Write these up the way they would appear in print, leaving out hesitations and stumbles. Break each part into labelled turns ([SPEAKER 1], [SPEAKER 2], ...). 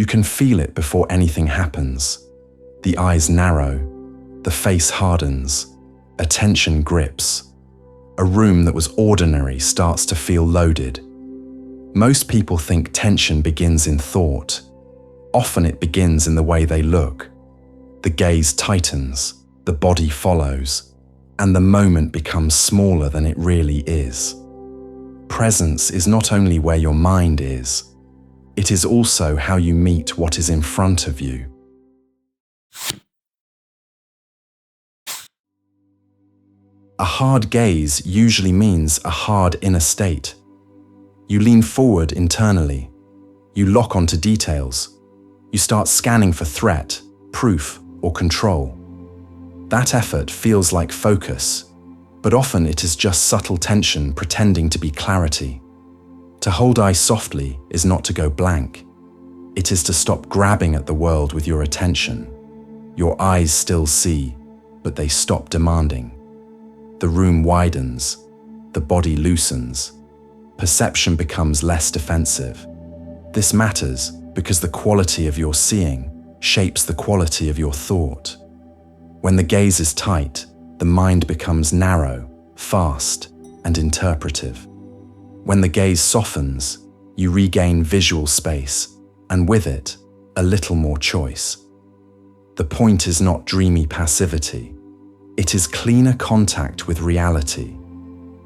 [SPEAKER 1] You can feel it before anything happens. The eyes narrow, the face hardens, attention grips. A room that was ordinary starts to feel loaded. Most people think tension begins in thought. Often it begins in the way they look. The gaze tightens, the body follows, and the moment becomes smaller than it really is. Presence is not only where your mind is, it is also how you meet what is in front of you. A hard gaze usually means a hard inner state. You lean forward internally. You lock onto details. You start scanning for threat, proof, or control. That effort feels like focus, but often it is just subtle tension pretending to be clarity. To hold eyes softly is not to go blank. It is to stop grabbing at the world with your attention. Your eyes still see, but they stop demanding. The room widens, the body loosens. Perception becomes less defensive. This matters because the quality of your seeing shapes the quality of your thought. When the gaze is tight, the mind becomes narrow, fast, and interpretive. When the gaze softens, you regain visual space, and with it, a little more choice. The point is not dreamy passivity. It is cleaner contact with reality.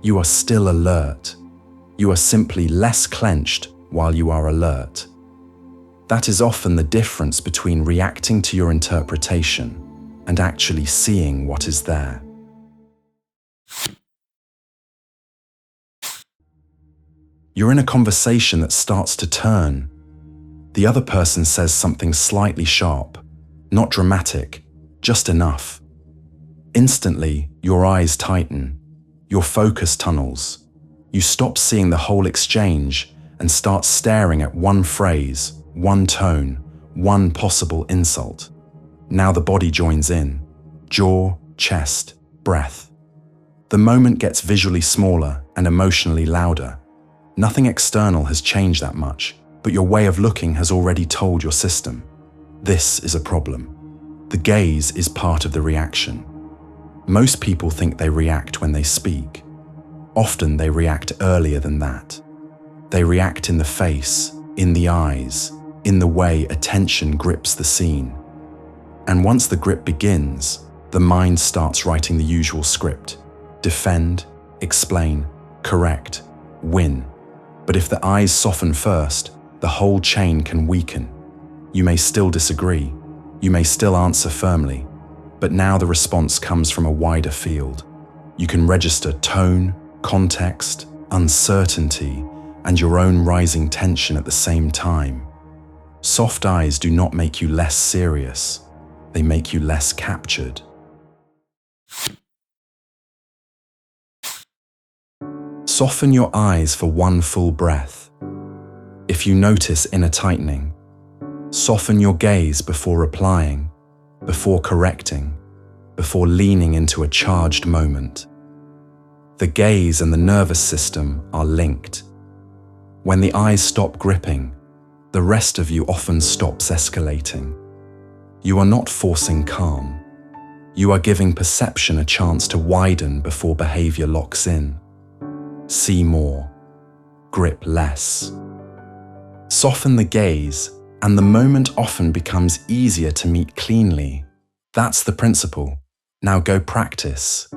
[SPEAKER 1] You are still alert. You are simply less clenched while you are alert. That is often the difference between reacting to your interpretation and actually seeing what is there. You're in a conversation that starts to turn. The other person says something slightly sharp, not dramatic, just enough. Instantly, your eyes tighten, your focus tunnels. You stop seeing the whole exchange and start staring at one phrase, one tone, one possible insult. Now the body joins in, jaw, chest, breath. The moment gets visually smaller and emotionally louder. Nothing external has changed that much, but your way of looking has already told your system. This is a problem. The gaze is part of the reaction. Most people think they react when they speak. Often they react earlier than that. They react in the face, in the eyes, in the way attention grips the scene. And once the grip begins, the mind starts writing the usual script: defend, explain, correct, win. But if the eyes soften first, the whole chain can weaken. You may still disagree, you may still answer firmly, but now the response comes from a wider field. You can register tone, context, uncertainty, and your own rising tension at the same time. Soft eyes do not make you less serious, they make you less captured. Soften your eyes for one full breath. If you notice inner tightening, soften your gaze before replying, before correcting, before leaning into a charged moment. The gaze and the nervous system are linked. When the eyes stop gripping, the rest of you often stops escalating. You are not forcing calm. You are giving perception a chance to widen before behavior locks in. See more, grip less. Soften the gaze, and the moment often becomes easier to meet cleanly. That's the principle. Now go practice.